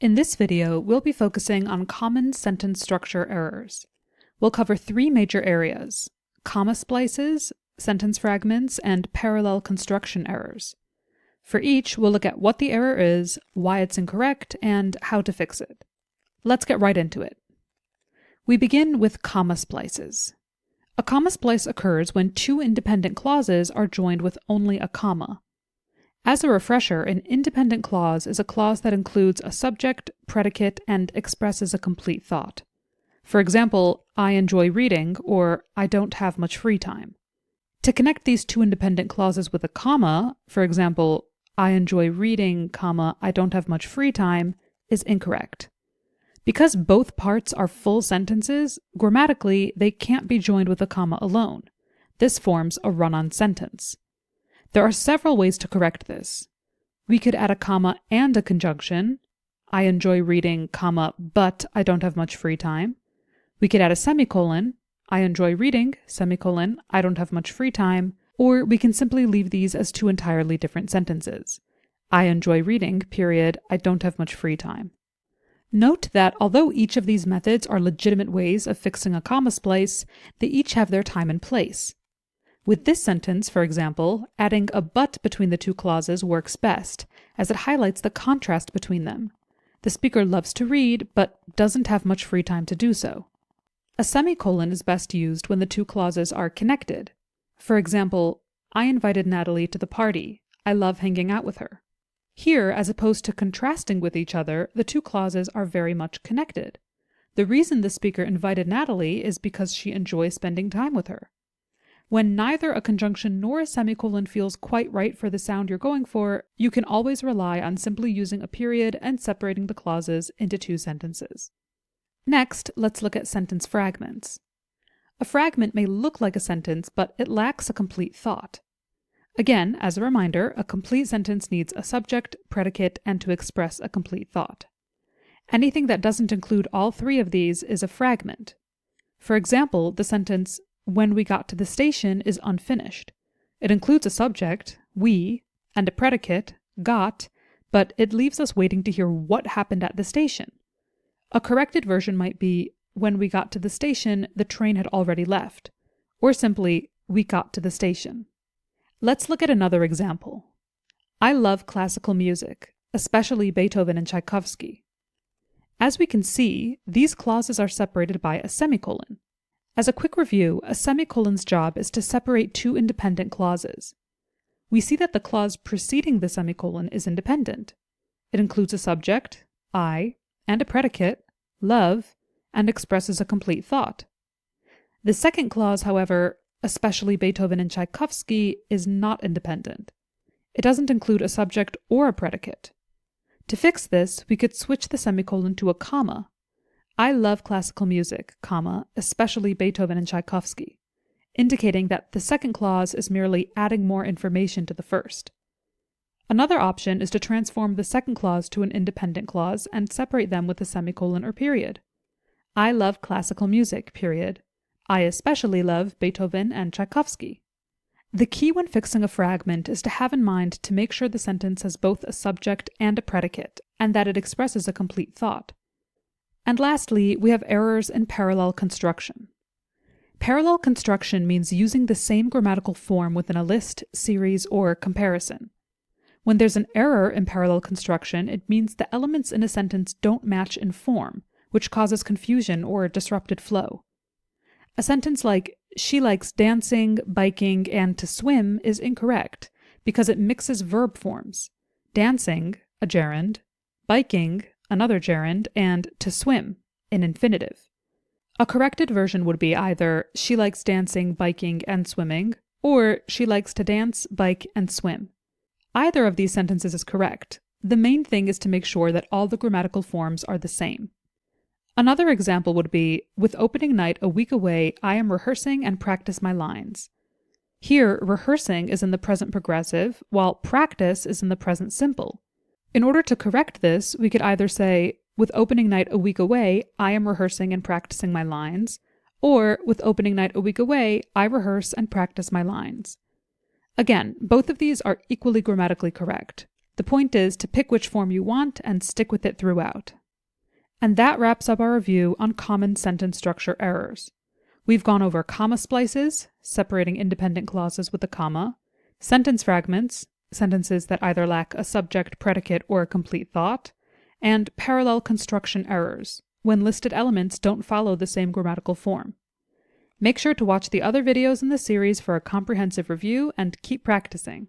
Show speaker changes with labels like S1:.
S1: In this video, we'll be focusing on common sentence structure errors. We'll cover three major areas: comma splices, sentence fragments, and parallel construction errors. For each, we'll look at what the error is, why it's incorrect, and how to fix it. Let's get right into it. We begin with comma splices. A comma splice occurs when two independent clauses are joined with only a comma. As a refresher, an independent clause is a clause that includes a subject, predicate, and expresses a complete thought. For example, I enjoy reading, or I don't have much free time. To connect these two independent clauses with a comma, for example, I enjoy reading, comma, I don't have much free time, is incorrect. Because both parts are full sentences, grammatically, they can't be joined with a comma alone. This forms a run-on sentence. There are several ways to correct this. We could add a comma and a conjunction. I enjoy reading, comma, but I don't have much free time. We could add a semicolon. I enjoy reading, semicolon, I don't have much free time. Or we can simply leave these as two entirely different sentences. I enjoy reading, period, I don't have much free time. Note that although each of these methods are legitimate ways of fixing a comma splice, they each have their time and place. With this sentence, for example, adding a but between the two clauses works best, as it highlights the contrast between them. The speaker loves to read, but doesn't have much free time to do so. A semicolon is best used when the two clauses are connected. For example, I invited Natalie to the party. I love hanging out with her. Here, as opposed to contrasting with each other, the two clauses are very much connected. The reason the speaker invited Natalie is because she enjoys spending time with her. When neither a conjunction nor a semicolon feels quite right for the sound you're going for, you can always rely on simply using a period and separating the clauses into two sentences. Next, let's look at sentence fragments. A fragment may look like a sentence, but it lacks a complete thought. Again, as a reminder, a complete sentence needs a subject, predicate, and to express a complete thought. Anything that doesn't include all three of these is a fragment. For example, the sentence, "When we got to the station" is unfinished. It includes a subject, we, and a predicate, got, but it leaves us waiting to hear what happened at the station. A corrected version might be, "When we got to the station, the train had already left," or simply, "We got to the station." Let's look at another example. I love classical music, especially Beethoven and Tchaikovsky. As we can see, these clauses are separated by a semicolon. As a quick review, a semicolon's job is to separate two independent clauses. We see that the clause preceding the semicolon is independent. It includes a subject, I, and a predicate, love, and expresses a complete thought. The second clause, however, especially Beethoven and Tchaikovsky, is not independent. It doesn't include a subject or a predicate. To fix this, we could switch the semicolon to a comma. I love classical music, comma, especially Beethoven and Tchaikovsky, indicating that the second clause is merely adding more information to the first. Another option is to transform the second clause to an independent clause and separate them with a semicolon or period. I love classical music, period. I especially love Beethoven and Tchaikovsky. The key when fixing a fragment is to have in mind to make sure the sentence has both a subject and a predicate, and that it expresses a complete thought. And lastly, we have errors in parallel construction. Parallel construction means using the same grammatical form within a list, series, or comparison. When there's an error in parallel construction, it means the elements in a sentence don't match in form, which causes confusion or disrupted flow. A sentence like, "She likes dancing, biking, and to swim" is incorrect because it mixes verb forms: dancing, a gerund, biking, another gerund, and to swim, an infinitive. A corrected version would be either "She likes dancing, biking, and swimming," or "She likes to dance, bike, and swim." Either of these sentences is correct. The main thing is to make sure that all the grammatical forms are the same. Another example would be, "With opening night a week away, I am rehearsing and practice my lines." Here, rehearsing is in the present progressive, while practice is in the present simple. In order to correct this, we could either say, "With opening night a week away, I am rehearsing and practicing my lines," or "With opening night a week away, I rehearse and practice my lines." Again, both of these are equally grammatically correct. The point is to pick which form you want and stick with it throughout. And that wraps up our review on common sentence structure errors. We've gone over comma splices, separating independent clauses with a comma, sentence fragments, sentences that either lack a subject, predicate, or a complete thought, and parallel construction errors, when listed elements don't follow the same grammatical form. Make sure to watch the other videos in the series for a comprehensive review and keep practicing.